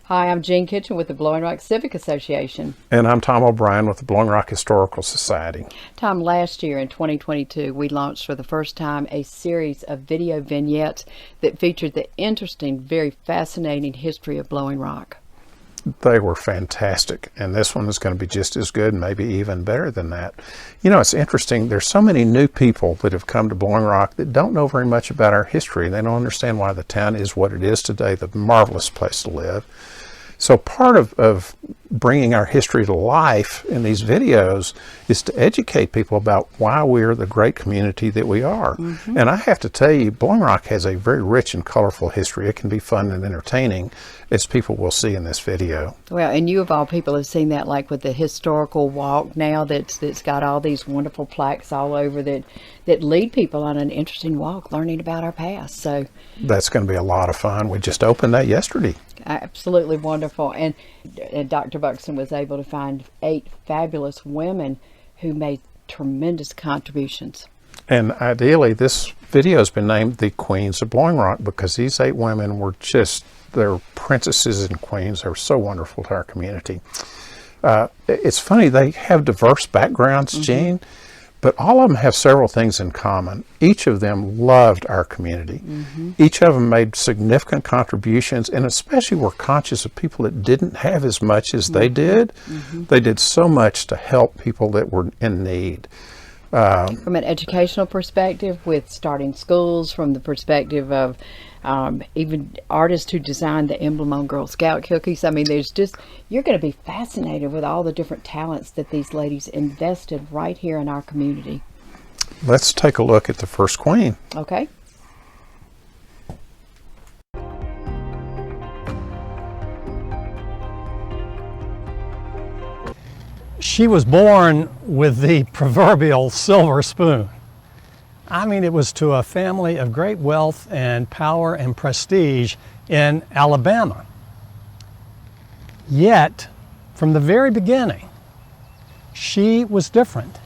Hi, I'm Jean Kitchen with the Blowing Rock Civic Association. And I'm Tom O'Brien with the Blowing Rock Historical Society. Tom, last year in 2022, we launched for the first time a series of video vignettes that featured the interesting, very fascinating history of Blowing Rock. They were fantastic, and this one is going to be just as good, maybe even better than that. You know, it's interesting, there's so many new people that have come to Blowing Rock that don't know very much about our history. They don't understand why the town is what it is today, the marvelous place to live. So part of bringing our history to life in these videos is to educate people about why we're the great community that we are. Mm-hmm. And I have to tell you, Blowing Rock has a very rich and colorful history. It can be fun and entertaining, as people will see in this video. Well, and you of all people have seen that, like with the historical walk now that's got all these wonderful plaques all over that lead people on an interesting walk, learning about our past. So that's going to be a lot of fun. We just opened that yesterday. Absolutely wonderful. And Dr. Buxton was able to find 8 fabulous women who made tremendous contributions. And ideally, this video has been named the Queens of Blowing Rock because these 8 women were just, they're princesses and queens. They were so wonderful to our community. It's funny, they have diverse backgrounds, mm-hmm. Jean, but all of them have several things in common. Each of them loved our community. Mm-hmm. Each of them made significant contributions, and especially were conscious of people that didn't have as much as they did. Mm-hmm. They did so much to help people that were in need. From an educational perspective, with starting schools, from the perspective of even artists who designed the emblem on Girl Scout cookies. I mean, you're going to be fascinated with all the different talents that these ladies invested right here in our community. Let's take a look at the first queen. Okay. She was born with the proverbial silver spoon. I mean, it was to a family of great wealth and power and prestige in Alabama. Yet, from the very beginning, she was different.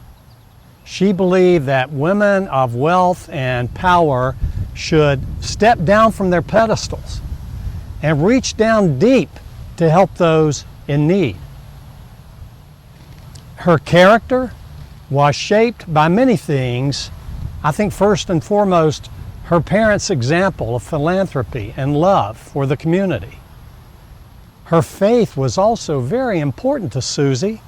She believed that women of wealth and power should step down from their pedestals and reach down deep to help those in need. Her character was shaped by many things. I think first and foremost, her parents' example of philanthropy and love for the community. Her faith was also very important to Susie,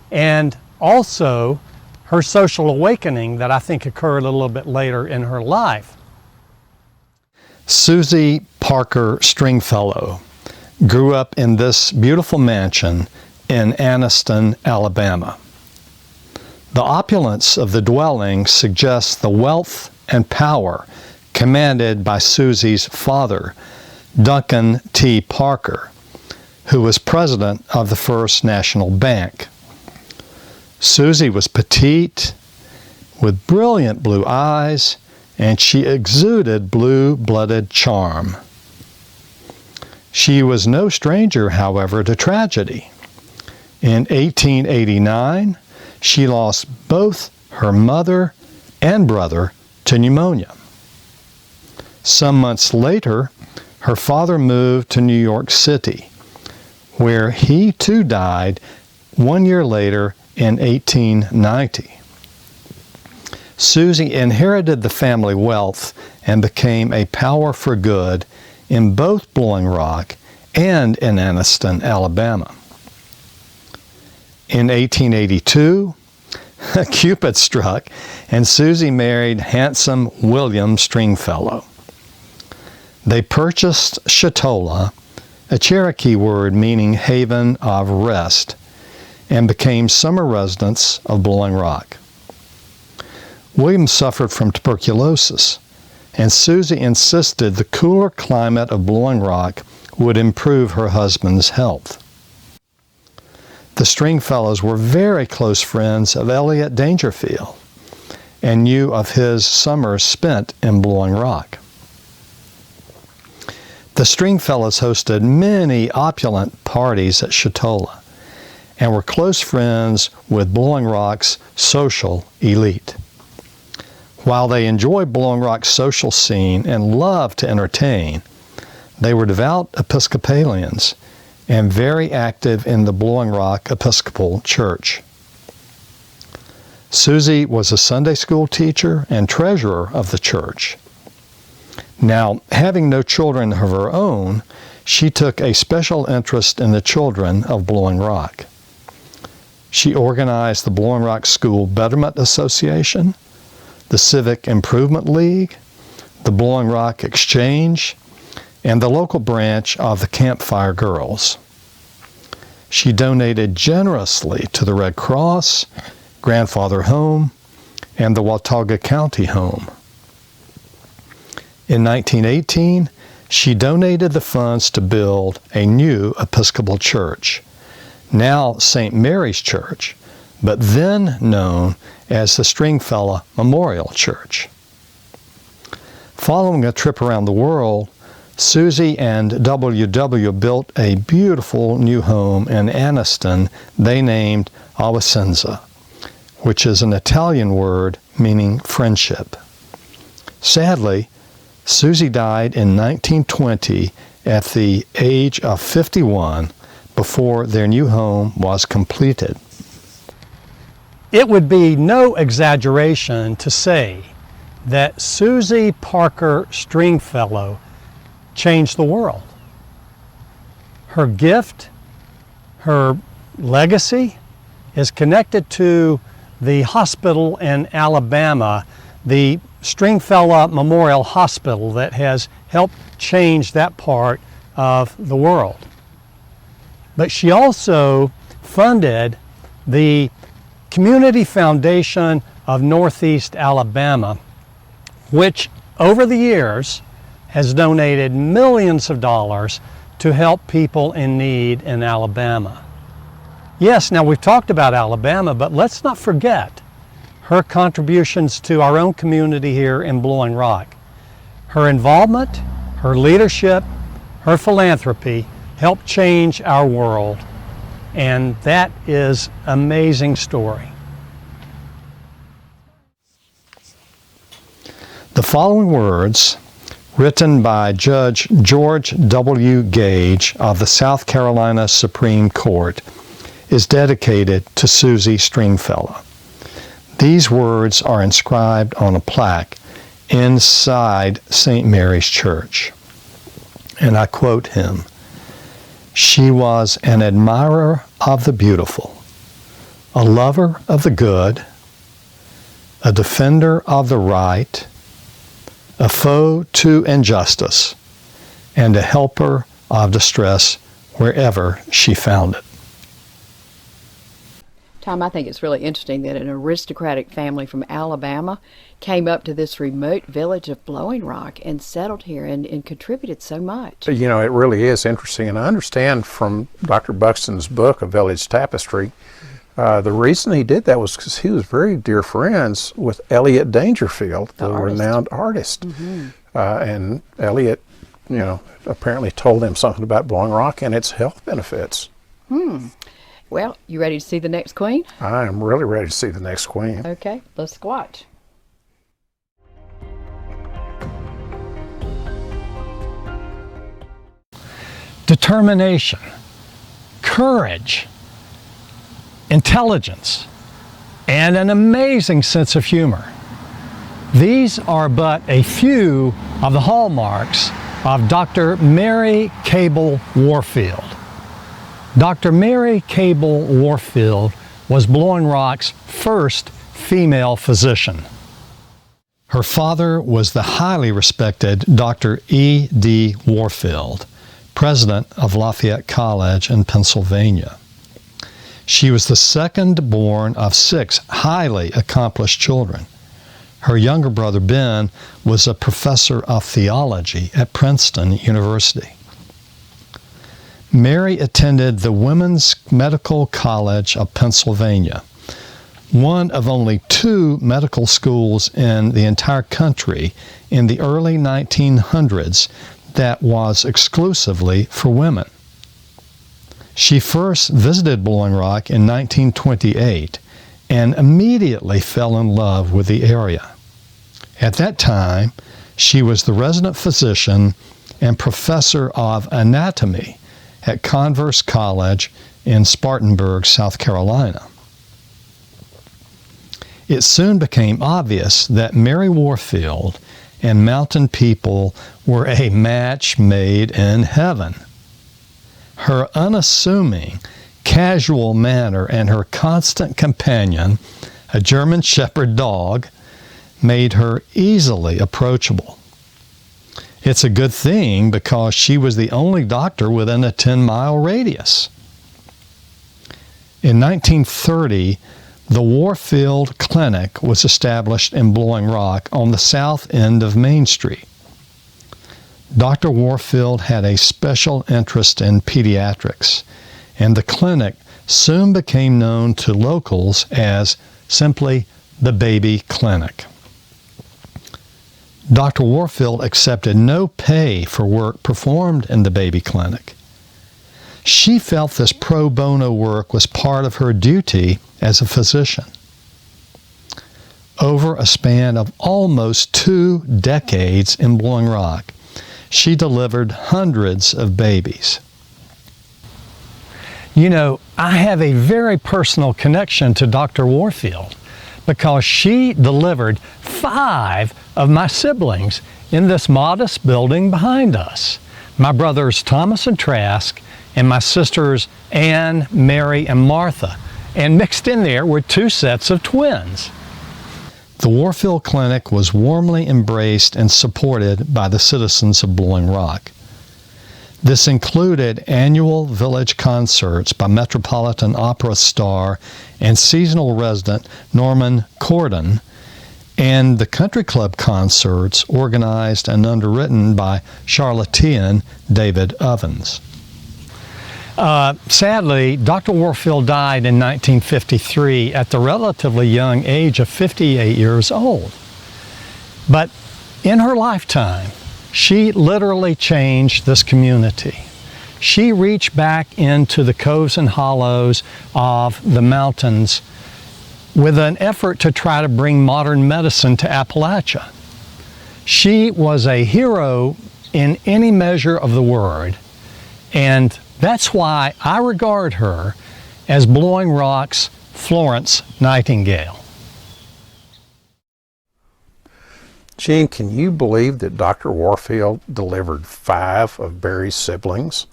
and also her social awakening that I think occurred a little bit later in her life. Susie Parker Stringfellow grew up in this beautiful mansion in Anniston, Alabama. The opulence of the dwelling suggests the wealth and power commanded by Susie's father, Duncan T. Parker, who was president of the First National Bank. Susie was petite, with brilliant blue eyes, and she exuded blue-blooded charm. She was no stranger, however, to tragedy. In 1889, she lost both her mother and brother to pneumonia. Some months later, her father moved to New York City, where he too died 1 year later in 1890. Susie inherited the family wealth and became a power for good in both Blowing Rock and in Anniston, Alabama. In 1882, Cupid struck, and Susie married handsome William Stringfellow. They purchased Chatola, a Cherokee word meaning haven of rest, and became summer residents of Blowing Rock. William suffered from tuberculosis, and Susie insisted the cooler climate of Blowing Rock would improve her husband's health. The Stringfellows were very close friends of Elliot Dangerfield and knew of his summers spent in Blowing Rock. The Stringfellows hosted many opulent parties at Chatola and were close friends with Blowing Rock's social elite. While they enjoyed Blowing Rock's social scene and loved to entertain, they were devout Episcopalians and very active in the Blowing Rock Episcopal Church. Susie was a Sunday school teacher and treasurer of the church. Now, having no children of her own, she took a special interest in the children of Blowing Rock. She organized the Blowing Rock School Betterment Association, the Civic Improvement League, the Blowing Rock Exchange, and the local branch of the Campfire Girls. She donated generously to the Red Cross, Grandfather Home, and the Watauga County Home. In 1918, she donated the funds to build a new Episcopal church, now St. Mary's Church, but then known as the Stringfellow Memorial Church. Following a trip around the world, Susie and W.W. built a beautiful new home in Anniston they named Avicenza, which is an Italian word meaning friendship. Sadly, Susie died in 1920 at the age of 51 before their new home was completed. It would be no exaggeration to say that Susie Parker Stringfellow changed the world. Her gift, her legacy is connected to the hospital in Alabama, the Stringfellow Memorial Hospital, that has helped change that part of the world. But she also funded the Community Foundation of Northeast Alabama, which over the years has donated millions of dollars to help people in need in Alabama. Yes, now we've talked about Alabama, but let's not forget her contributions to our own community here in Blowing Rock. Her involvement, her leadership, her philanthropy helped change our world, and that is an amazing story. The following words, written by Judge George W. Gage of the South Carolina Supreme Court, is dedicated to Susie Stringfellow. These words are inscribed on a plaque inside St. Mary's Church. And I quote him, "She was an admirer of the beautiful, a lover of the good, a defender of the right, a foe to injustice, and a helper of distress wherever she found it." Tom, I think it's really interesting that an aristocratic family from Alabama came up to this remote village of Blowing Rock and settled here and contributed so much. You know, it really is interesting. And I understand from Dr. Buxton's book, A Village Tapestry, the reason he did that was because he was very dear friends with Elliot Dangerfield, the renowned artist. And Elliot, you know, apparently told him something about Blowing Rock and its health benefits. Well, you ready to see the next queen? I am really ready to see the next queen. Okay, let's watch. Determination, courage, intelligence, and an amazing sense of humor. These are but a few of the hallmarks of Dr. Mary Cable Warfield. Dr. Mary Cable Warfield was Blowing Rock's first female physician. Her father was the highly respected Dr. E.D. Warfield, president of Lafayette College in Pennsylvania. She was the second born of 6 highly accomplished children. Her younger brother, Ben, was a professor of theology at Princeton University. Mary attended the Women's Medical College of Pennsylvania, one of only 2 medical schools in the entire country in the early 1900s that was exclusively for women. She first visited Blowing Rock in 1928 and immediately fell in love with the area. At that time, she was the resident physician and professor of anatomy at Converse College in Spartanburg, South Carolina. It soon became obvious that Mary Warfield and mountain people were a match made in heaven. Her unassuming, casual manner and her constant companion, a German Shepherd dog, made her easily approachable. It's a good thing because she was the only doctor within a 10-mile radius. In 1930, the Warfield Clinic was established in Blowing Rock on the south end of Main Street. Dr. Warfield had a special interest in pediatrics, and the clinic soon became known to locals as simply the Baby Clinic. Dr. Warfield accepted no pay for work performed in the Baby Clinic. She felt this pro bono work was part of her duty as a physician. Over a span of almost 2 decades in Blowing Rock, she delivered hundreds of babies. You know, I have a very personal connection to Dr. Warfield because she delivered 5 of my siblings in this modest building behind us. My brothers Thomas and Trask, and my sisters Anne, Mary, and Martha. And mixed in there were 2 sets of twins. The Warfield Clinic was warmly embraced and supported by the citizens of Blowing Rock. This included annual village concerts by Metropolitan Opera star and seasonal resident Norman Corden, and the country club concerts organized and underwritten by charlatan David Ovens. Sadly, Dr. Warfield died in 1953 at the relatively young age of 58 years old. But in her lifetime, she literally changed this community. She reached back into the coves and hollows of the mountains with an effort to try to bring modern medicine to Appalachia. She was a hero in any measure of the word, and that's why I regard her as Blowing Rock's Florence Nightingale. Gene, can you believe that Dr. Warfield delivered 5 of Barry's siblings?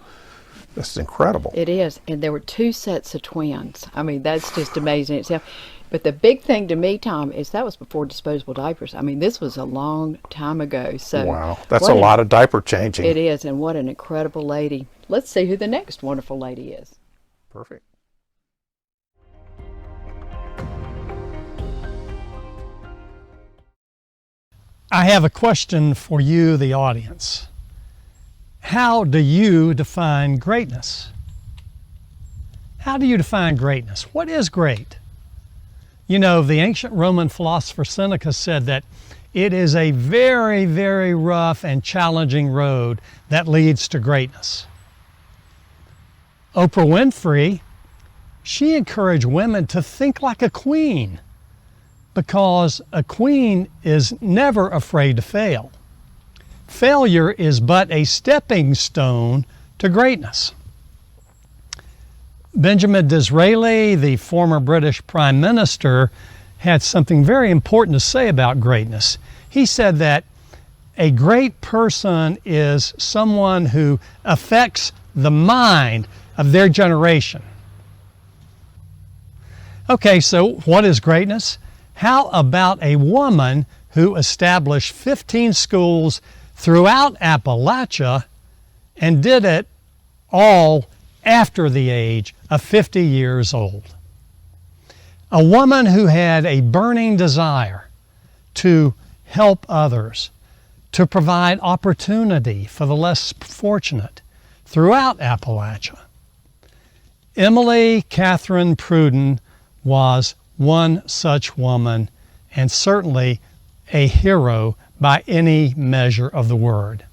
That's incredible. It is, and there were 2 sets of twins. I mean, that's just amazing itself. But the big thing to me, Tom, is that was before disposable diapers. I mean, this was a long time ago. So wow, that's a lot of diaper changing. It is, and what an incredible lady. Let's see who the next wonderful lady is. Perfect. I have a question for you, the audience. How do you define greatness? How do you define greatness? What is great? You know, the ancient Roman philosopher Seneca said that it is a very, very rough and challenging road that leads to greatness. Oprah Winfrey, she encouraged women to think like a queen, because a queen is never afraid to fail. Failure is but a stepping stone to greatness. Benjamin Disraeli, the former British Prime Minister, had something very important to say about greatness. He said that a great person is someone who affects the mind of their generation. Okay, so what is greatness? How about a woman who established 15 schools throughout Appalachia and did it all after the age of 50 years old? A woman who had a burning desire to help others, to provide opportunity for the less fortunate throughout Appalachia. Emily Catherine Pruden was one such woman, and certainly a hero by any measure of the word.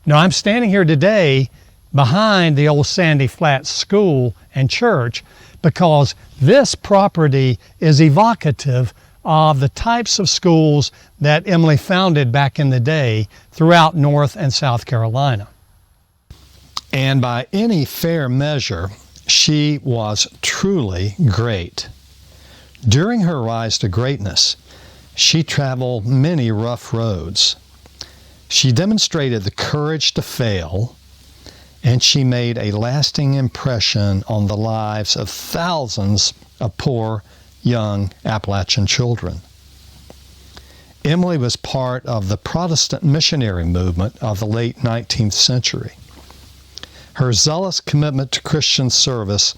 Now, I'm standing here today behind the old Sandy Flats School and Church because this property is evocative of the types of schools that Emily founded back in the day throughout North and South Carolina. And by any fair measure, she was truly great. During her rise to greatness, she traveled many rough roads. She demonstrated the courage to fail, and she made a lasting impression on the lives of thousands of poor young Appalachian children. Emily was part of the Protestant missionary movement of the late 19th century. Her zealous commitment to Christian service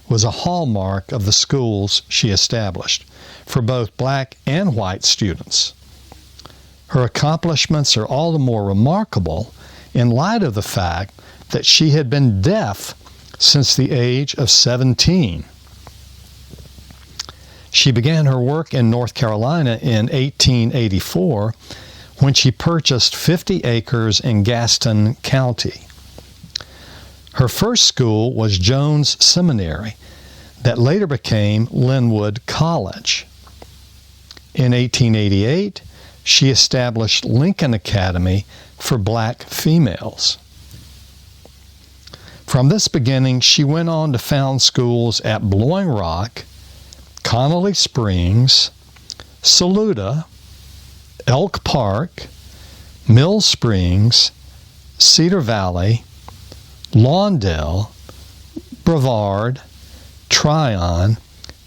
was a hallmark of the schools she established for both black and white students. Her accomplishments are all the more remarkable in light of the fact that she had been deaf since the age of 17. She began her work in North Carolina in 1884 when she purchased 50 acres in Gaston County. Her first school was Jones Seminary, that later became Linwood College. In 1888, she established Lincoln Academy for black females. From this beginning, she went on to found schools at Blowing Rock, Connolly Springs, Saluda, Elk Park, Mill Springs, Cedar Valley, Lawndale, Brevard, Tryon,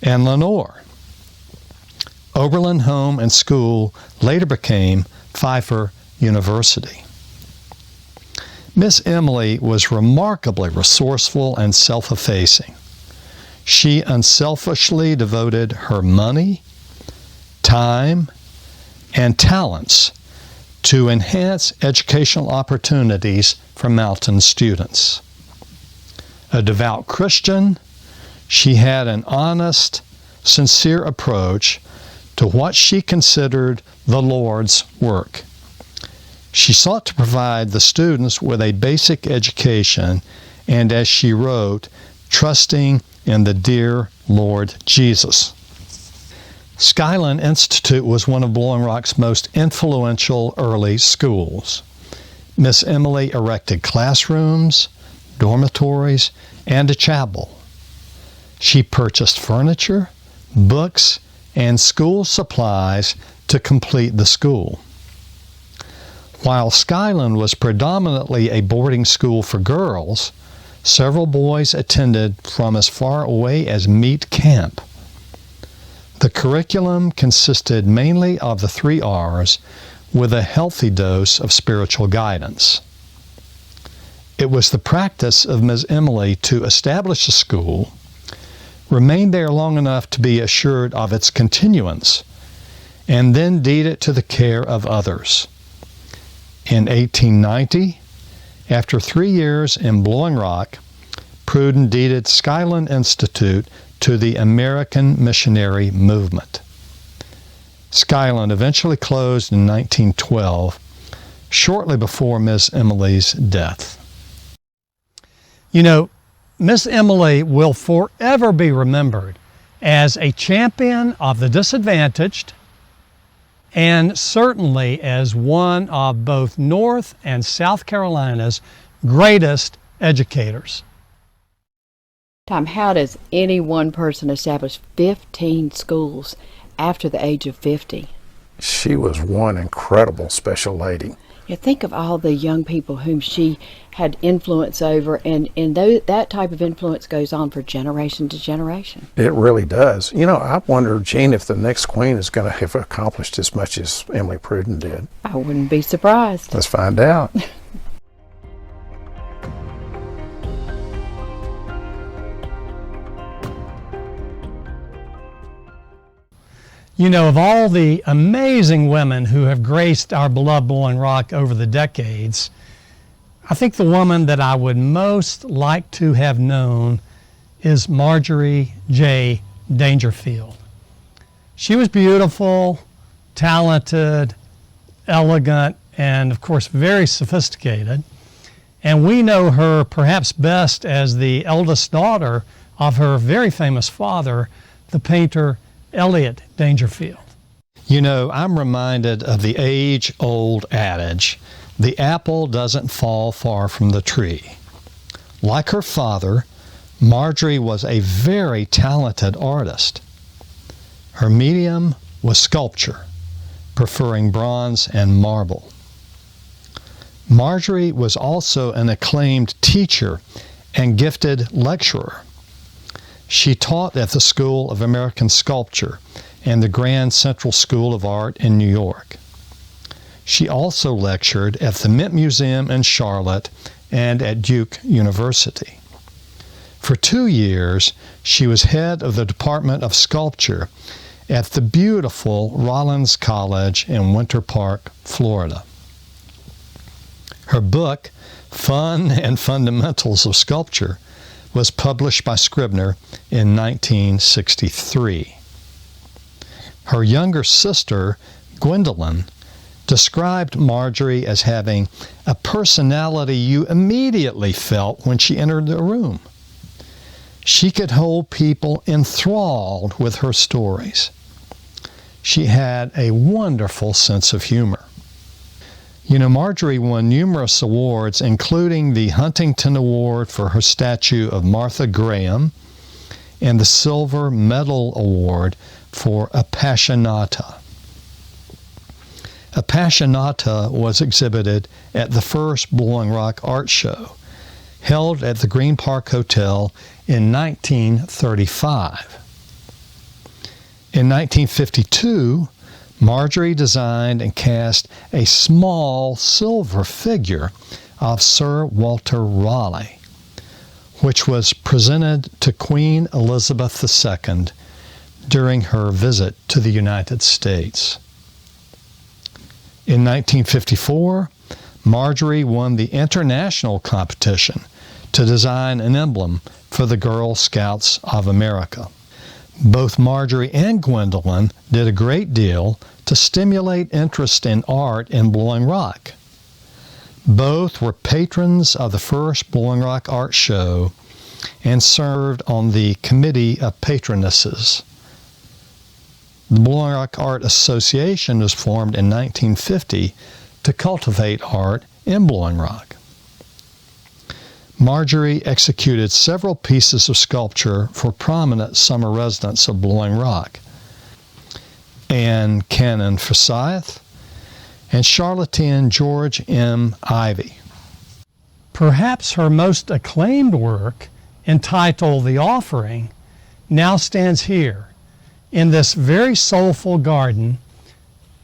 and Lenoir. Oberlin Home and School later became Pfeiffer University. Miss Emily was remarkably resourceful and self-effacing. She unselfishly devoted her money, time, and talents to enhance educational opportunities for mountain students. A devout Christian, she had an honest, sincere approach to what she considered the Lord's work. She sought to provide the students with a basic education and, as she wrote, trusting in the dear Lord Jesus. Skyland Institute was one of Blowing Rock's most influential early schools. Miss Emily erected classrooms, dormitories, and a chapel. She purchased furniture, books, and school supplies to complete the school. While Skyland was predominantly a boarding school for girls, several boys attended from as far away as Meat Camp. The curriculum consisted mainly of the 3 R's with a healthy dose of spiritual guidance. It was the practice of Ms. Emily to establish a school, remain there long enough to be assured of its continuance, and then deed it to the care of others. In 1890, after 3 years in Blowing Rock, Pruden deeded Skyland Institute to the American missionary movement. Skyland eventually closed in 1912, shortly before Miss Emily's death. You know, Miss Emily will forever be remembered as a champion of the disadvantaged and certainly as one of both North and South Carolina's greatest educators. Tom, how does any one person establish 15 schools after the age of 50? She was one incredible special lady. Yeah, think of all the young people whom she had influence over, and that type of influence goes on for generation to generation. It really does. You know, I wonder, Gene, if the next queen is going to have accomplished as much as Emily Pruden did. I wouldn't be surprised. Let's find out. You know, of all the amazing women who have graced our beloved Blowing Rock over the decades, I think the woman that I would most like to have known is Marjorie J. Dangerfield. She was beautiful, talented, elegant, and of course very sophisticated. And we know her perhaps best as the eldest daughter of her very famous father, the painter Elliot Dangerfield. You know, I'm reminded of the age-old adage, the apple doesn't fall far from the tree. Like her father, Marjorie was a very talented artist. Her medium was sculpture, preferring bronze and marble. Marjorie was also an acclaimed teacher and gifted lecturer. She taught at the School of American Sculpture and the Grand Central School of Art in New York. She also lectured at the Mint Museum in Charlotte and at Duke University. For 2 years, she was head of the Department of Sculpture at the beautiful Rollins College in Winter Park, Florida. Her book, Fun and Fundamentals of Sculpture, was published by Scribner in 1963. Her younger sister, Gwendolyn, described Marjorie as having a personality you immediately felt when she entered the room. She could hold people enthralled with her stories. She had a wonderful sense of humor. You know, Marjorie won numerous awards, including the Huntington Award for her statue of Martha Graham and the Silver Medal Award for Appassionata. Appassionata was exhibited at the first Blowing Rock Art Show, held at the Green Park Hotel in 1935. In 1952, Marjorie designed and cast a small silver figure of Sir Walter Raleigh, which was presented to Queen Elizabeth II during her visit to the United States. In 1954, Marjorie won the international competition to design an emblem for the Girl Scouts of America. Both Marjorie and Gwendolyn did a great deal to stimulate interest in art in Blowing Rock. Both were patrons of the first Blowing Rock Art Show and served on the Committee of Patronesses. The Blowing Rock Art Association was formed in 1950 to cultivate art in Blowing Rock. Marjorie executed several pieces of sculpture for prominent summer residents of Blowing Rock: Anne Cannon Forsyth and charlatan George M. Ivy. Perhaps her most acclaimed work, entitled The Offering, now stands here in this very soulful garden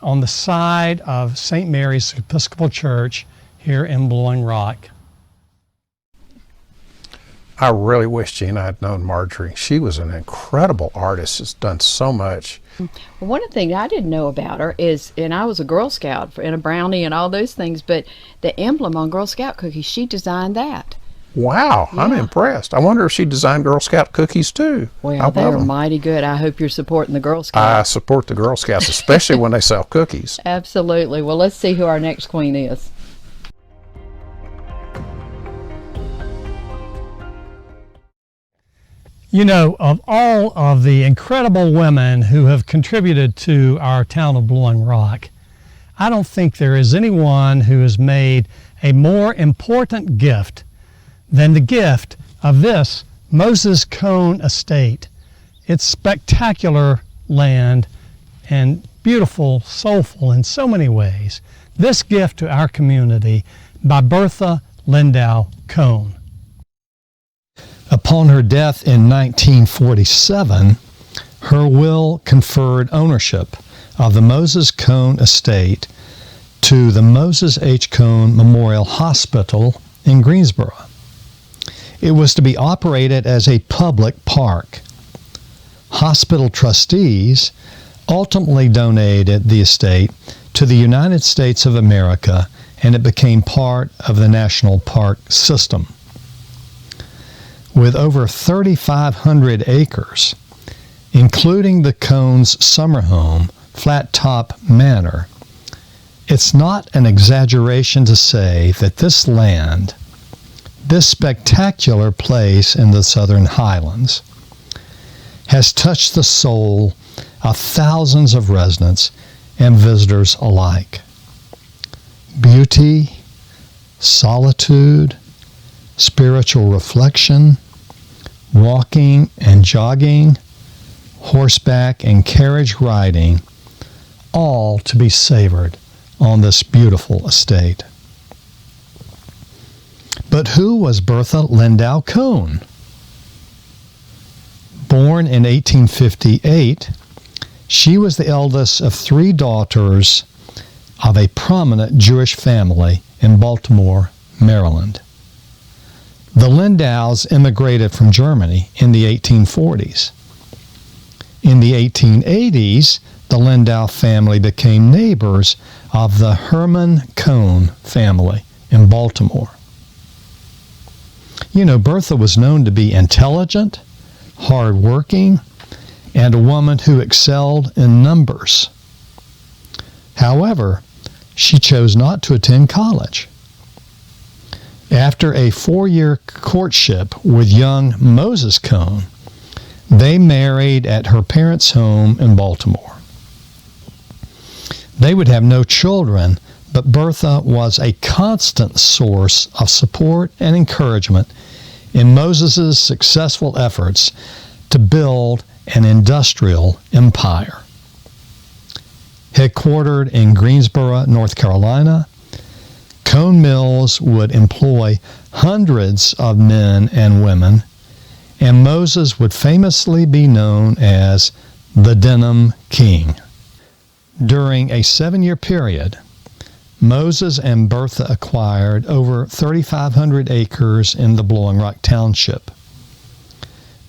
on the side of St. Mary's Episcopal Church here in Blowing Rock. I really wish Gina had known Marjorie. She was an incredible artist, has done so much. Well, one of the things I didn't know about her is, and I was a Girl Scout and a brownie and all those things, but the emblem on Girl Scout cookies, she designed that. Wow, I'm Yeah. impressed. I wonder if she designed Girl Scout cookies too. Well, I they love are 'em. mighty good. I hope you're supporting the Girl I Scouts. support the Girl Scouts, especially when they sell cookies. Absolutely. Well, let's see who our next queen is. You know, of all of the incredible women who have contributed to our town of Blowing Rock, I don't think there is anyone who has made a more important gift than the gift of this Moses Cone estate. It's spectacular land and beautiful, soulful in so many ways. This gift to our community by Bertha Lindau Cone. Upon her death in 1947, her will conferred ownership of the Moses Cone estate to the Moses H. Cone Memorial Hospital in Greensboro. It was to be operated as a public park. Hospital trustees ultimately donated the estate to the United States of America, and it became part of the national park system. With over 3,500 acres, including the Cone's summer home, Flat Top Manor, it's not an exaggeration to say that this land, this spectacular place in the Southern Highlands, has touched the soul of thousands of residents and visitors alike. Beauty, solitude, spiritual reflection, walking and jogging, horseback and carriage riding, all to be savored on this beautiful estate. But who was Bertha Lindau Cohn? Born in 1858, she was the eldest of 3 daughters of a prominent Jewish family in Baltimore, Maryland. The Lindaus immigrated from Germany in the 1840s. In the 1880s, the Lindau family became neighbors of the Herman Cohn family in Baltimore. You know, Bertha was known to be intelligent, hardworking, and a woman who excelled in numbers. However, she chose not to attend college. After a 4-year courtship with young Moses Cohn, they married at her parents' home in Baltimore. They would have no children, but Bertha was a constant source of support and encouragement in Moses' successful efforts to build an industrial empire. Headquartered in Greensboro, North Carolina, Cohn Mills would employ hundreds of men and women, and Moses would famously be known as the Denim King. During a 7-year period, Moses and Bertha acquired over 3,500 acres in the Blowing Rock Township.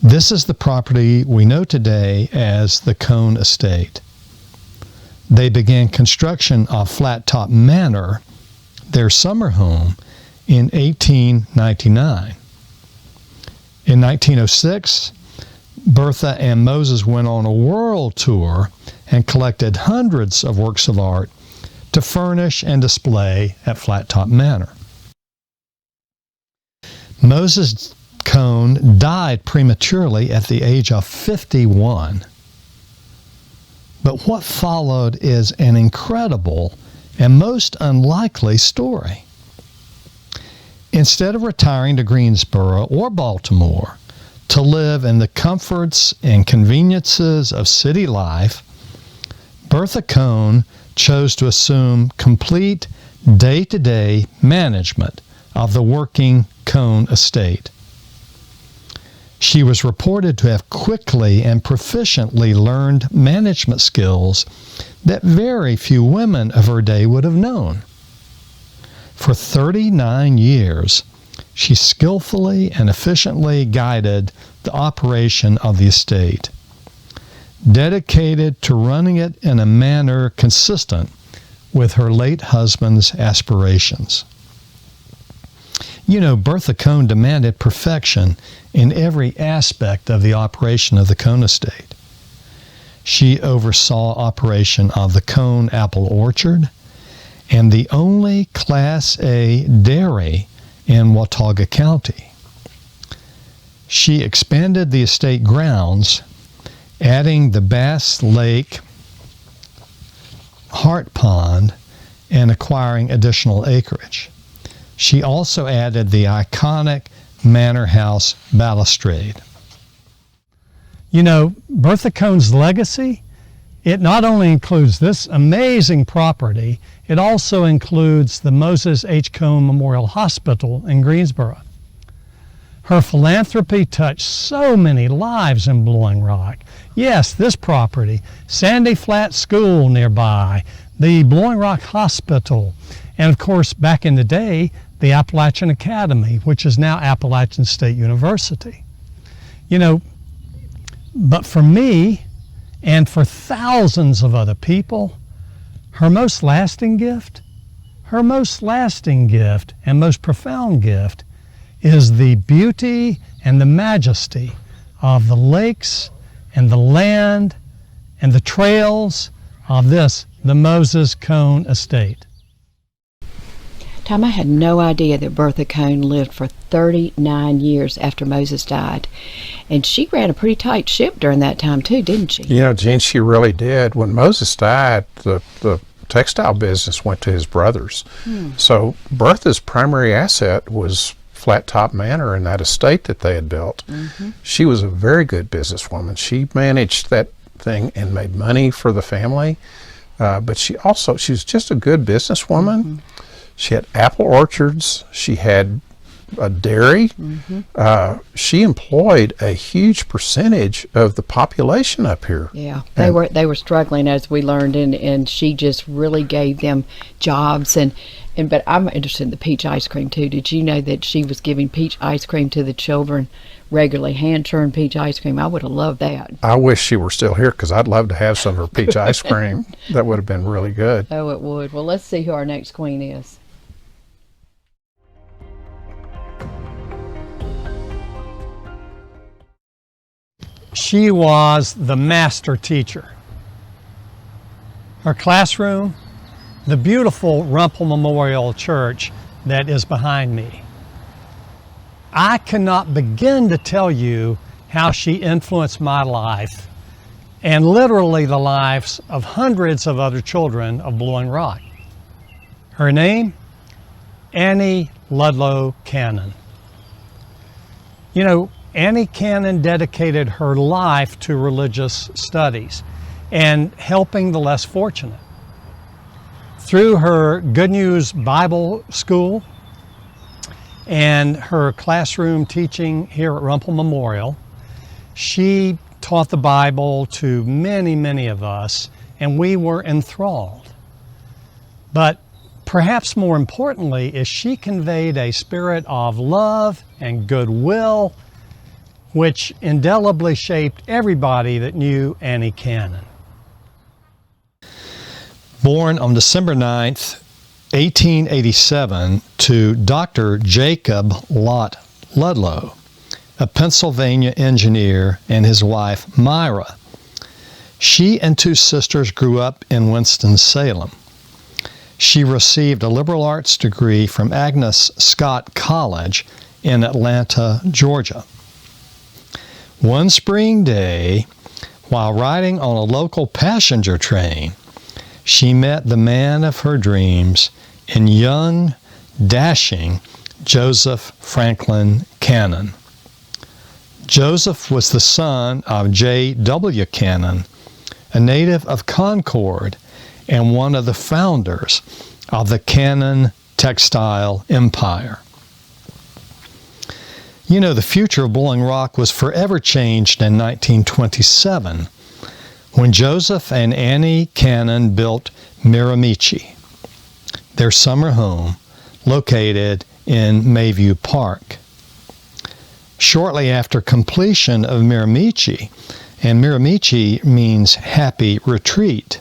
This is the property we know today as the Cohn Estate. They began construction of Flat Top Manor, their summer home, in 1899. In 1906, Bertha and Moses went on a world tour and collected hundreds of works of art to furnish and display at Flat Top Manor. Moses Cohn died prematurely at the age of 51. But what followed is an incredible and most unlikely story. Instead of retiring to Greensboro or Baltimore to live in the comforts and conveniences of city life, Bertha Cohn chose to assume complete day-to-day management of the working Cohn estate. She was reported to have quickly and proficiently learned management skills that very few women of her day would have known. For 39 years, she skillfully and efficiently guided the operation of the estate, dedicated to running it in a manner consistent with her late husband's aspirations. You know, Bertha Cohn demanded perfection in every aspect of the operation of the Cohn estate. She oversaw operation of the Cohn apple orchard and the only Class A dairy in Watauga County. She expanded the estate grounds, adding the Bass Lake Hart Pond and acquiring additional acreage. She also added the iconic Manor House balustrade. You know, Bertha Cohn's legacy, it not only includes this amazing property, it also includes the Moses H. Cohn Memorial Hospital in Greensboro. Her philanthropy touched so many lives in Blowing Rock. Yes, this property, Sandy Flat School nearby, the Blowing Rock Hospital, and of course, back in the day, the Appalachian Academy, which is now Appalachian State University. You know, but for me, and for thousands of other people, her most lasting gift and most profound gift is the beauty and the majesty of the lakes and the land and the trails of the Moses Cohn estate. Tom, I had no idea that Bertha Cone lived for 39 years after Moses died. And she ran a pretty tight ship during that time, too, didn't she? You know, Gene, she really did. When Moses died, the textile business went to his brothers. So Bertha's primary asset was Flat Top Manor and that estate that they had built. She was a very good businesswoman. She managed that thing and made money for the family. But she was just a good businesswoman. She had apple orchards. She had a dairy. She employed a huge percentage of the population up here. Yeah, they were struggling, as we learned, and she just really gave them jobs. But I'm interested in the peach ice cream too. Did you know that she was giving peach ice cream to the children regularly, hand-churned peach ice cream? I would have loved that. I wish she were still here because I'd love to have some of her peach ice cream. That would have been really good. Oh, it would. Well, let's see who our next queen is. She was the master teacher. Her classroom, the beautiful Rumpel Memorial Church that is behind me. I cannot begin to tell you how she influenced my life and literally the lives of hundreds of other children of Blowing Rock. Her name? Annie Ludlow Cannon. You know, Annie Cannon dedicated her life to religious studies and helping the less fortunate. Through her Good News Bible School and her classroom teaching here at Rumpel Memorial, she taught the Bible to many, many of us, and we were enthralled. But perhaps more importantly is she conveyed a spirit of love and goodwill which indelibly shaped everybody that knew Annie Cannon. Born on December 9th, 1887, to Dr. Jacob Lott Ludlow, a Pennsylvania engineer, and his wife Myra. She and two sisters grew up in Winston-Salem. She received a liberal arts degree from Agnes Scott College in Atlanta, Georgia. One spring day, while riding on a local passenger train, she met the man of her dreams in young, dashing Joseph Franklin Cannon. Joseph was the son of J.W. Cannon, a native of Concord and one of the founders of the Cannon textile empire. You know, the future of Blowing Rock was forever changed in 1927 when Joseph and Annie Cannon built Miramichi, their summer home located in Mayview Park. Shortly after completion of Miramichi, and Miramichi means happy retreat,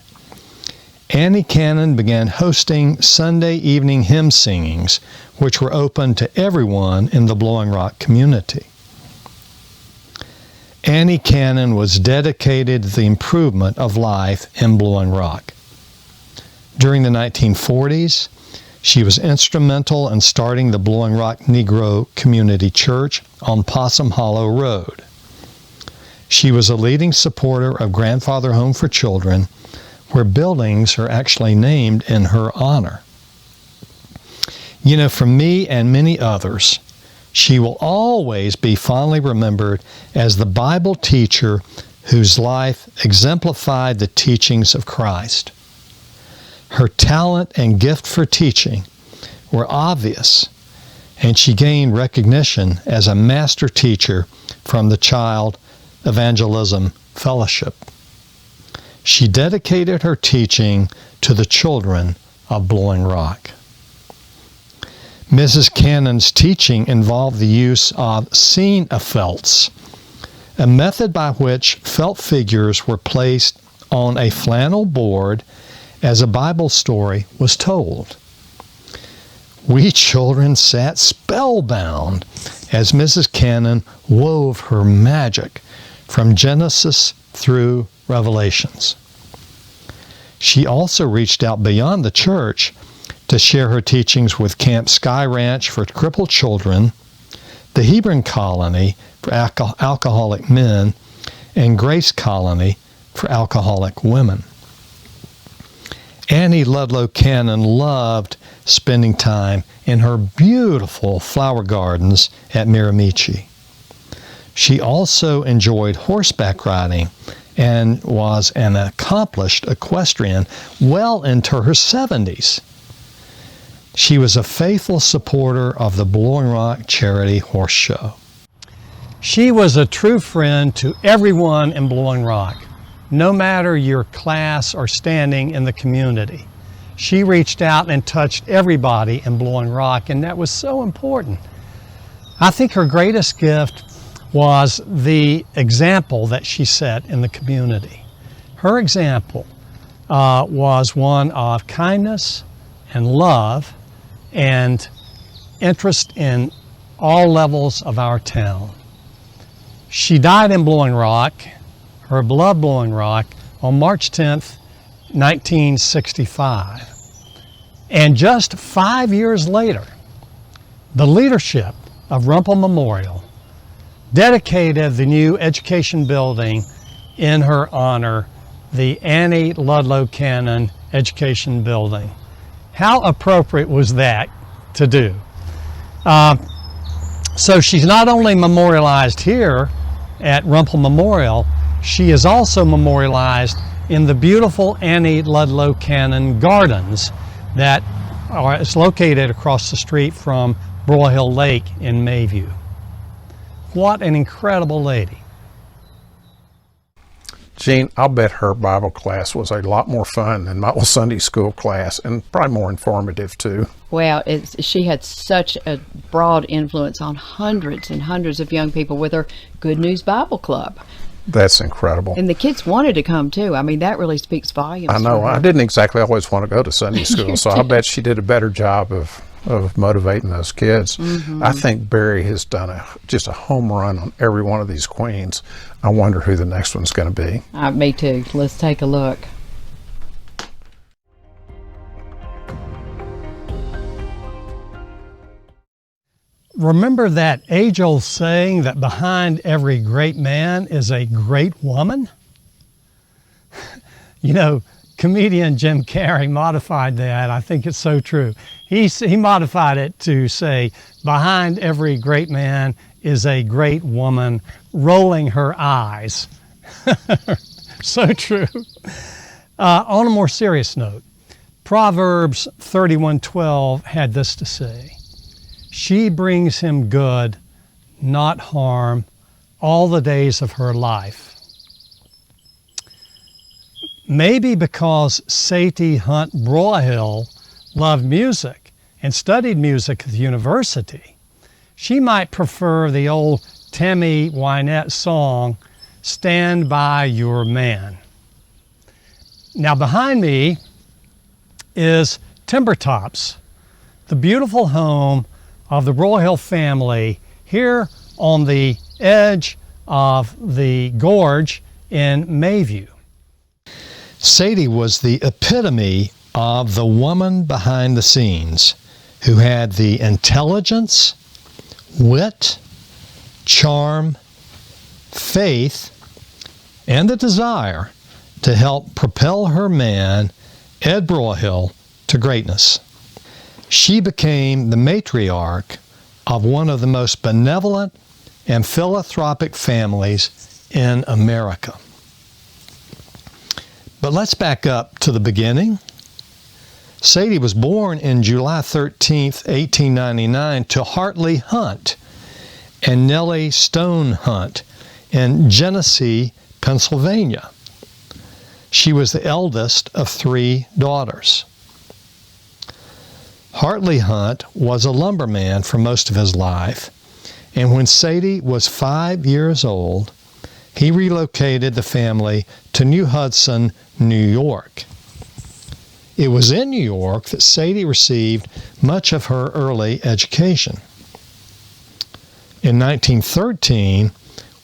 Annie Cannon began hosting Sunday evening hymn singings, which were open to everyone in the Blowing Rock community. Annie Cannon was dedicated to the improvement of life in Blowing Rock. During the 1940s, she was instrumental in starting the Blowing Rock Negro Community Church on Possum Hollow Road. She was a leading supporter of Grandfather Home for Children, where buildings are actually named in her honor. You know, for me and many others, she will always be fondly remembered as the Bible teacher whose life exemplified the teachings of Christ. Her talent and gift for teaching were obvious, and she gained recognition as a master teacher from the Child Evangelism Fellowship. She dedicated her teaching to the children of Blowing Rock. Mrs. Cannon's teaching involved the use of scene-a-felts, a method by which felt figures were placed on a flannel board as a Bible story was told. We children sat spellbound as Mrs. Cannon wove her magic from Genesis through Revelations. She also reached out beyond the church to share her teachings with Camp Sky Ranch for crippled children, the Hebron Colony for alcoholic men, and Grace Colony for alcoholic women. Annie Ludlow Cannon loved spending time in her beautiful flower gardens at Miramichi. She also enjoyed horseback riding and was an accomplished equestrian well into her 70s. She was a faithful supporter of the Blowing Rock Charity Horse Show. She was a true friend to everyone in Blowing Rock, no matter your class or standing in the community. She reached out and touched everybody in Blowing Rock, and that was so important. I think her greatest gift was the example that she set in the community. Her example was one of kindness and love and interest in all levels of our town. She died in Blowing Rock, her beloved Blowing Rock, on March 10th, 1965. And just 5 years later, the leadership of Rumpel Memorial dedicated the new education building in her honor, the Annie Ludlow Cannon Education Building. How appropriate was that to do? So she's not only memorialized here at Rumpel Memorial, she is also memorialized in the beautiful Annie Ludlow Cannon Gardens that is located across the street from Broyhill Lake in Mayview. What an incredible lady. Gene, I'll bet her Bible class was a lot more fun than my old Sunday school class, and probably more informative too. Well, she had such a broad influence on hundreds and hundreds of young people with her Good News Bible Club. That's incredible. And the kids wanted to come too. I mean, that really speaks volumes. I know. for her. I didn't exactly always want to go to Sunday school, so I bet she did a better job of motivating those kids. Mm-hmm. I think Barry has done just a home run on every one of these queens. I wonder who the next one's going to be. Me too. Let's take a look. Remember that age-old saying that behind every great man is a great woman? You know, comedian Jim Carrey modified that. I think it's so true. He modified it to say, behind every great man is a great woman rolling her eyes. So true. On a more serious note, Proverbs 31:12 had this to say, "She brings him good, not harm, all the days of her life." Maybe because Sadie Hunt Broyhill loved music and studied music at the university, she might prefer the old Tammy Wynette song, "Stand By Your Man." Now behind me is Timber Tops, the beautiful home of the Broyhill family here on the edge of the gorge in Mayview. Sadie was the epitome of the woman behind the scenes who had the intelligence, wit, charm, faith, and the desire to help propel her man, Ed Broyhill, to greatness. She became the matriarch of one of the most benevolent and philanthropic families in America. But let's back up to the beginning. Sadie was born in July 13th, 1899 to Hartley Hunt and Nellie Stone Hunt in Genesee, Pennsylvania. She was the eldest of 3 daughters. Hartley Hunt was a lumberman for most of his life, and when Sadie was 5 years old, he relocated the family to New Hudson, New York. It was in New York that Sadie received much of her early education. In 1913,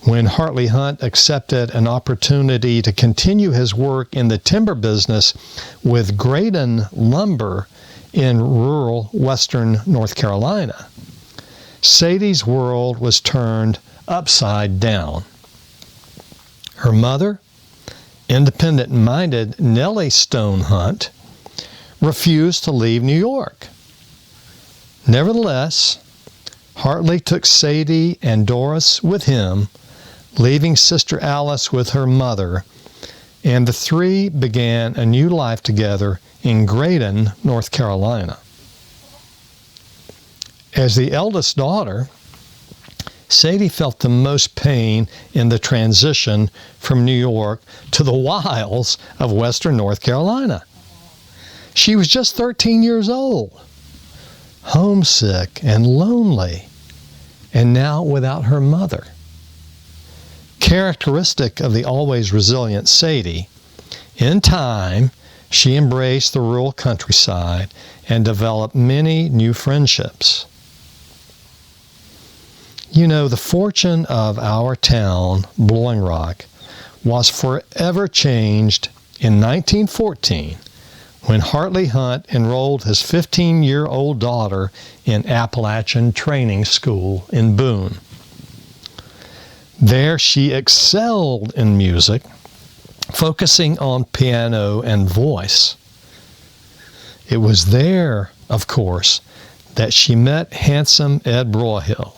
when Hartley Hunt accepted an opportunity to continue his work in the timber business with Graydon Lumber in rural western North Carolina. Sadie's world was turned upside down. Her mother, independent-minded Nellie Stone Hunt, refused to leave New York. Nevertheless, Hartley took Sadie and Doris with him, leaving Sister Alice with her mother, and the three began a new life together in Grayton, North Carolina. As the eldest daughter, Sadie felt the most pain in the transition from New York to the wilds of western North Carolina. She was just 13 years old, homesick and lonely, and now without her mother. Characteristic of the always resilient Sadie, in time, she embraced the rural countryside and developed many new friendships. You know, the fortune of our town, Blowing Rock, was forever changed in 1914 when Hartley Hunt enrolled his 15-year-old daughter in Appalachian Training School in Boone. There she excelled in music, focusing on piano and voice. It was there, of course, that she met handsome Ed Broyhill.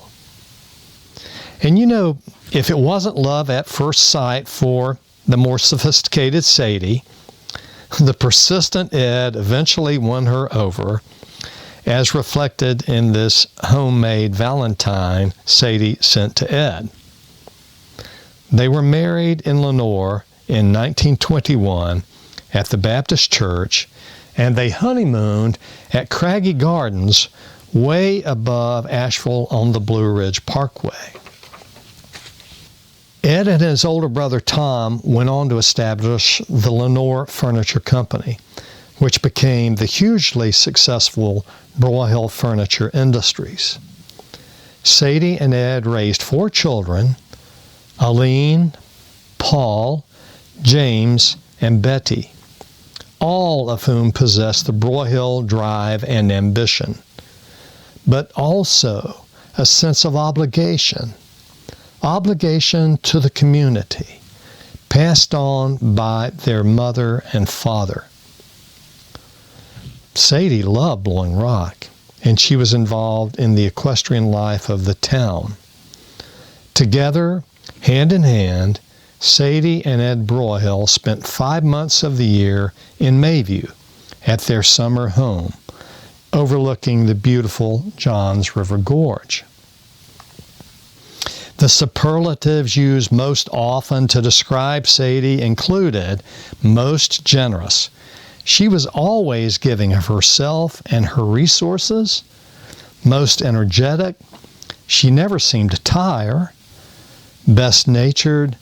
And you know, if it wasn't love at first sight for the more sophisticated Sadie, the persistent Ed eventually won her over, as reflected in this homemade Valentine Sadie sent to Ed. They were married in Lenoir in 1921 at the Baptist Church, and they honeymooned at Craggy Gardens way above Asheville on the Blue Ridge Parkway. Ed and his older brother Tom went on to establish the Lenoir Furniture Company, which became the hugely successful Broyhill Furniture Industries. Sadie and Ed raised 4 children, Aline, Paul, James, and Betty, all of whom possessed the Broyhill drive and ambition, but also a sense of obligation to the community, passed on by their mother and father. Sadie loved Blowing Rock, and she was involved in the equestrian life of the town. Together, hand in hand, Sadie and Ed Broyhill spent 5 months of the year in Mayview at their summer home, overlooking the beautiful Johns River Gorge. The superlatives used most often to describe Sadie included most generous. She was always giving of herself and her resources. Most energetic. She never seemed to tire. Best natured.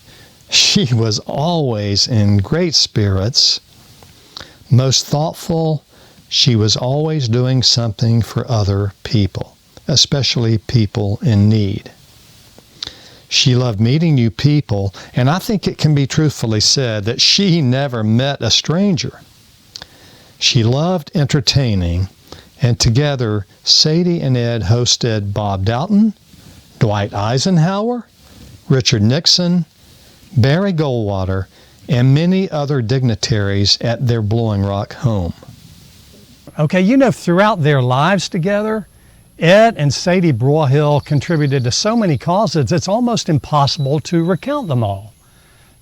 She was always in great spirits. Most thoughtful. She was always doing something for other people, especially people in need. She loved meeting new people, and I think it can be truthfully said that she never met a stranger. She loved entertaining, and together Sadie and Ed hosted Bob Doughton, Dwight Eisenhower, Richard Nixon, Barry Goldwater, and many other dignitaries at their Blowing Rock home. Okay, you know, throughout their lives together, Ed and Sadie Broyhill contributed to so many causes, it's almost impossible to recount them all.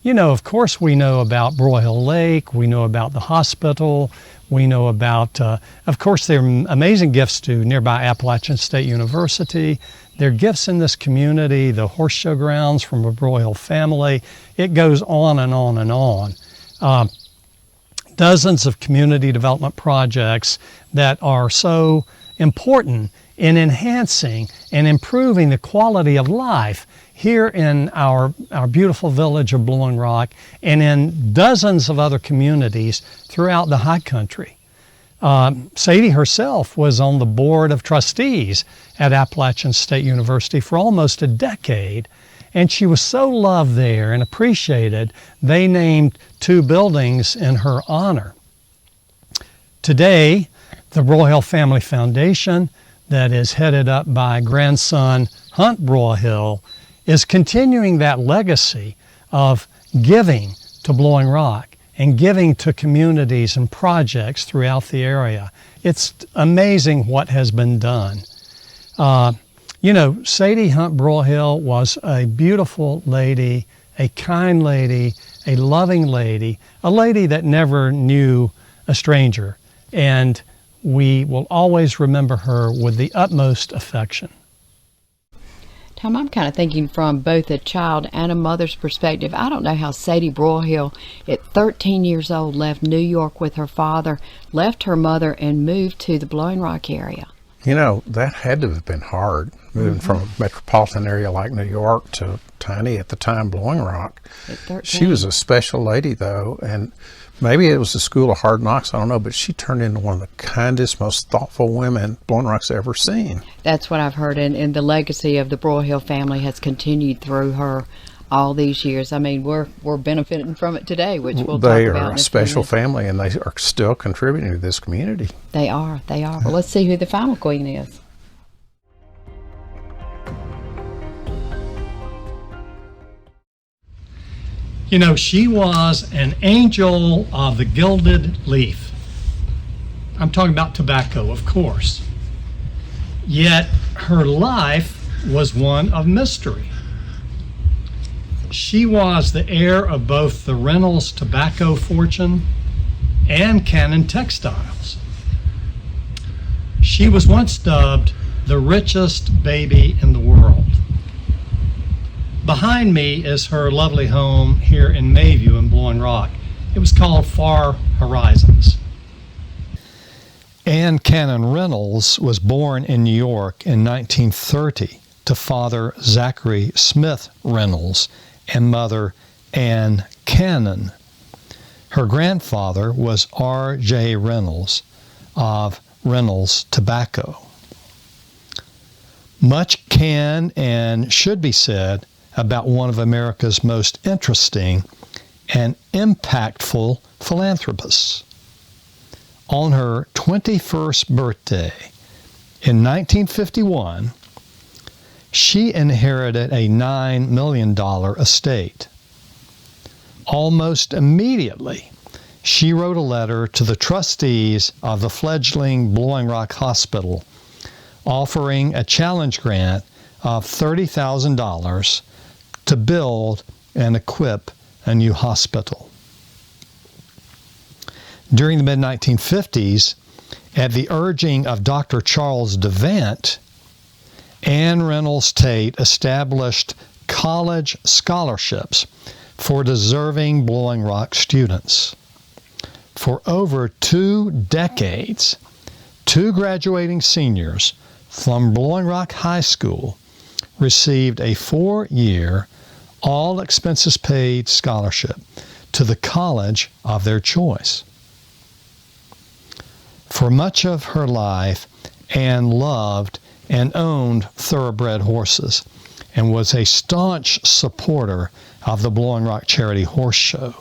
You know, of course, we know about Broyhill Lake, we know about the hospital, we know about, of course, their amazing gifts to nearby Appalachian State University, their gifts in this community, the horse show grounds from a Broyhill family. It goes on and on and on. Dozens of community development projects that are so important in enhancing and improving the quality of life here in our beautiful village of Blowing Rock and in dozens of other communities throughout the high country. Sadie herself was on the board of trustees at Appalachian State University for almost a decade, and she was so loved there and appreciated, they named 2 buildings in her honor. Today, The Broyhill Family Foundation, that is headed up by grandson Hunt Broyhill, is continuing that legacy of giving to Blowing Rock and giving to communities and projects throughout the area. It's amazing what has been done. Sadie Hunt Broyhill was a beautiful lady, a kind lady, a loving lady, a lady that never knew a stranger. And we will always remember her with the utmost affection. Tom, I'm kind of thinking from both a child and a mother's perspective. I don't know how Sadie Broyhill, at 13 years old, left New York with her father, left her mother, and moved to the Blowing Rock area. That had to have been hard, moving from a metropolitan area like New York to tiny, at the time, Blowing Rock. At 13. She was a special lady, though, and maybe it was the school of hard knocks, I don't know, but she turned into one of the kindest, most thoughtful women Blowing Rock's ever seen. That's what I've heard, and the legacy of the Broyhill family has continued through her all these years. I mean, we're benefiting from it today, which we'll talk about. They are a special family, and they are still contributing to this community. They are. Well, let's see who the final queen is. She was an angel of the gilded leaf. I'm talking about tobacco, of course. Yet her life was one of mystery. She was the heir of both the Reynolds tobacco fortune and Cannon Textiles. She was once dubbed the richest baby in the world. Behind me is her lovely home here in Mayview in Blowing Rock. It was called Far Horizons. Ann Cannon Reynolds was born in New York in 1930 to father Zachary Smith Reynolds and mother Ann Cannon. Her grandfather was R.J. Reynolds of Reynolds Tobacco. Much can and should be said about one of America's most interesting and impactful philanthropists. On her 21st birthday in 1951, she inherited a $9 million estate. Almost immediately, she wrote a letter to the trustees of the fledgling Blowing Rock Hospital, offering a challenge grant of $30,000 to build and equip a new hospital. During the mid-1950s, at the urging of Dr. Charles Devant, Ann Reynolds Tate established college scholarships for deserving Blowing Rock students. For over 2 decades, 2 graduating seniors from Blowing Rock High School received a 4-year, all-expenses-paid scholarship to the college of their choice. For much of her life, Ann loved and owned thoroughbred horses and was a staunch supporter of the Blowing Rock Charity Horse Show.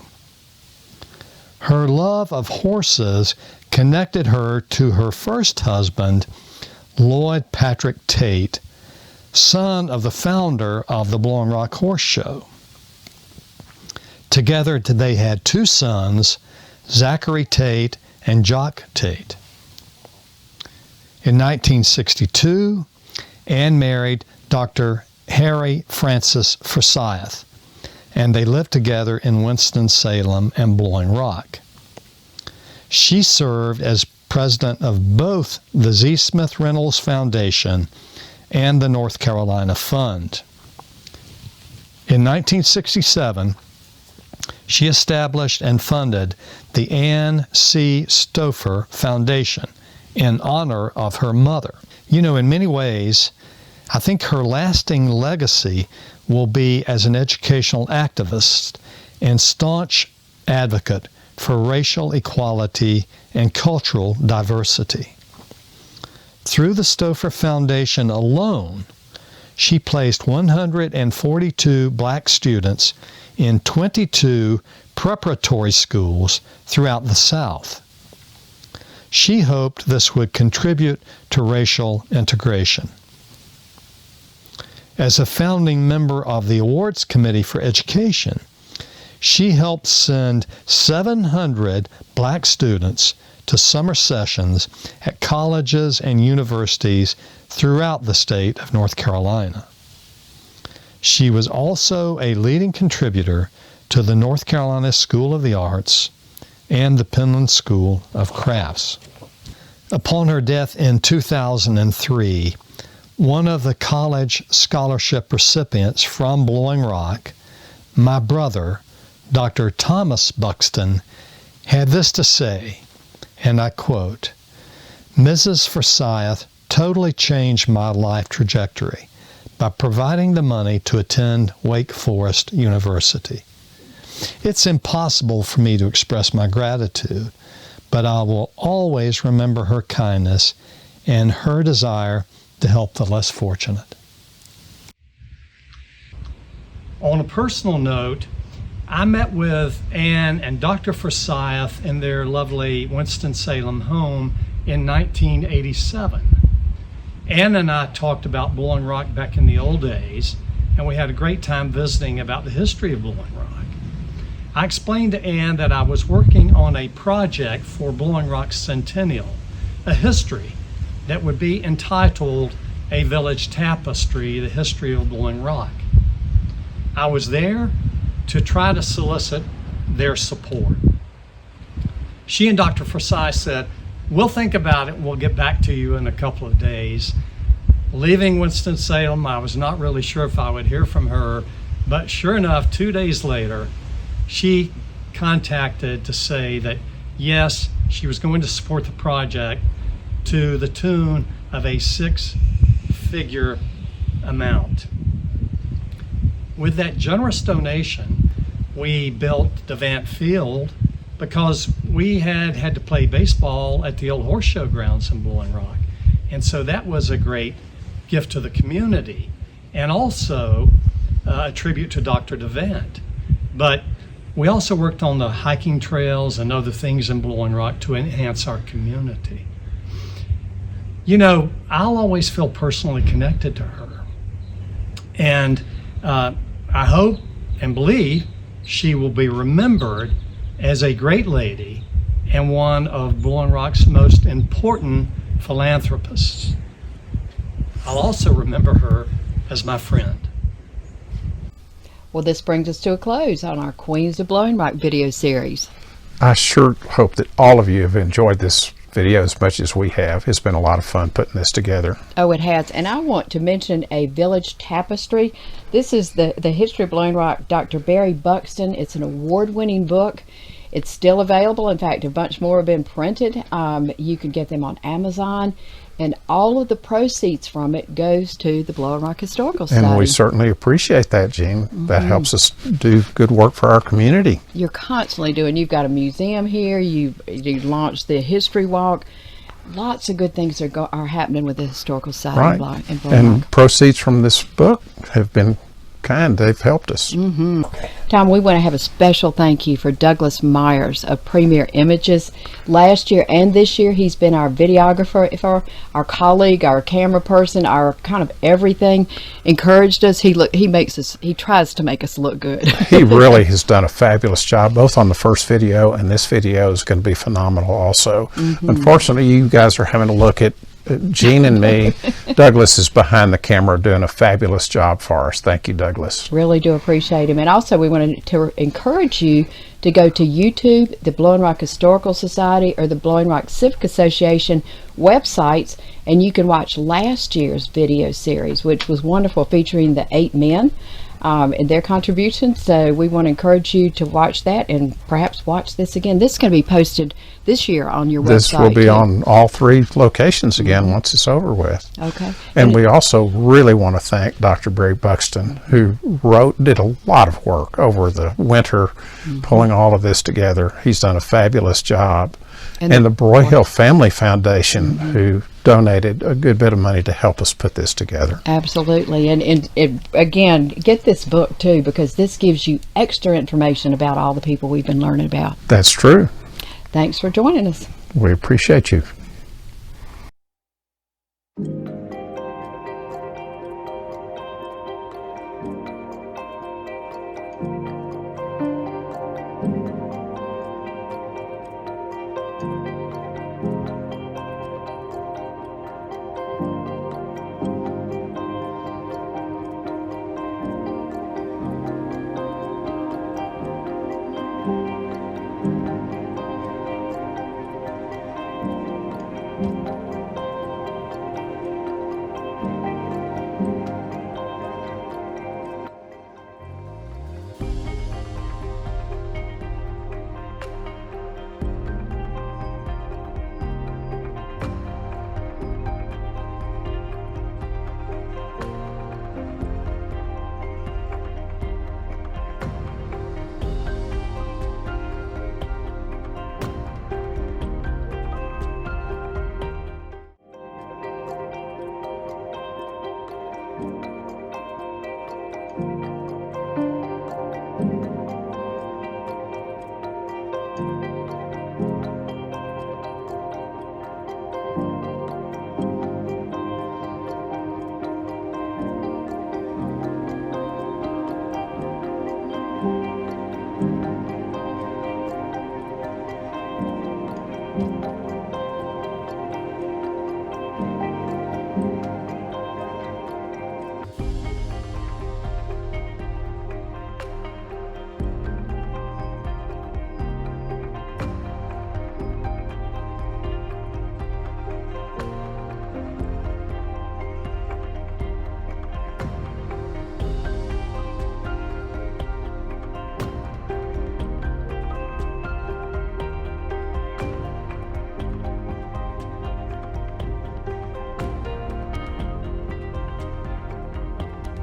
Her love of horses connected her to her first husband, Lloyd Patrick Tate, son of the founder of the Blowing Rock Horse Show. Together they had 2 sons, Zachary Tate and Jock Tate. In 1962, Ann married Dr. Harry Francis Forsyth, and they lived together in Winston-Salem and Blowing Rock. She served as president of both the Z. Smith Reynolds Foundation and the North Carolina Fund. In 1967, she established and funded the Ann C. Stouffer Foundation in honor of her mother. In many ways, I think her lasting legacy will be as an educational activist and staunch advocate for racial equality and cultural diversity. Through the Stouffer Foundation alone, she placed 142 black students in 22 preparatory schools throughout the South. She hoped this would contribute to racial integration. As a founding member of the Awards Committee for Education, she helped send 700 black students to summer sessions at colleges and universities throughout the state of North Carolina. She was also a leading contributor to the North Carolina School of the Arts and the Penland School of Crafts. Upon her death in 2003, one of the college scholarship recipients from Blowing Rock, my brother, Dr. Thomas Buxton, had this to say, and I quote, "Mrs. Forsyth totally changed my life trajectory by providing the money to attend Wake Forest University. It's impossible for me to express my gratitude, but I will always remember her kindness and her desire to help the less fortunate." On a personal note, I met with Ann and Dr. Forsyth in their lovely Winston-Salem home in 1987. Ann and I talked about Blowing Rock back in the old days, and we had a great time visiting about the history of Blowing Rock. I explained to Ann that I was working on a project for Blowing Rock's centennial, a history that would be entitled A Village Tapestry, the History of Blowing Rock. I was there to try to solicit their support. She and Dr. Forsyth said, "We'll think about it and we'll get back to you in a couple of days." Leaving Winston-Salem, I was not really sure if I would hear from her, but sure enough, 2 days later, she contacted to say that yes, she was going to support the project to the tune of a 6-figure amount. With that generous donation, we built Devant Field because we had to play baseball at the old horse show grounds in Blowing Rock. And so that was a great gift to the community, and also a tribute to Dr. Devant. But we also worked on the hiking trails and other things in Blowing Rock to enhance our community. You know, I'll always feel personally connected to her. And I hope and believe she will be remembered as a great lady and one of Blowing Rock's most important philanthropists. I'll also remember her as my friend. Well, this brings us to a close on our Queens of Blowing Rock video series. I sure hope that all of you have enjoyed this video as much as we have. It's been a lot of fun putting this together. Oh, it has. And I want to mention a village tapestry. This is the History of Blowing Rock, Dr. Barry Buxton. It's an award-winning book. It's still available. In fact, a bunch more have been printed. You can get them on Amazon. And all of the proceeds from it goes to the Blowing Rock Historical Society. And we certainly appreciate that, Jean. That helps us do good work for our community. You're constantly doing. You've got a museum here. You launched the History Walk. Lots of good things are happening with the Historical Society. Right. In Blowing Rock. Proceeds from this book have been kind. They've helped us. Tom, we want to have a special thank you for Douglas Myers of Premier Images. Last year and this year, he's been our videographer, our colleague, our camera person, our kind of everything. Encouraged us. He tries to make us look good. He really has done a fabulous job, both on the first video, and this video is going to be phenomenal also. Unfortunately, you guys are having to look at Jean and me. Douglas is behind the camera doing a fabulous job for us. Thank you, Douglas. Really do appreciate him. And also we wanted to encourage you to go to YouTube, the Blowing Rock Historical Society or the Blowing Rock Civic Association websites, and you can watch last year's video series, which was wonderful, featuring the 8 men and their contributions. So we want to encourage you to watch that and perhaps watch this again. This is going to be posted this year on your website. This will be on all 3 locations again once it's over with. Okay. And we also really want to thank Dr. Barry Buxton, who did a lot of work over the winter pulling all of this together. He's done a fabulous job. And the Broyhill Family Foundation, who donated a good bit of money to help us put this together. Absolutely. And again, get this book too, because this gives you extra information about all the people we've been learning about. That's true. Thanks for joining us. We appreciate you.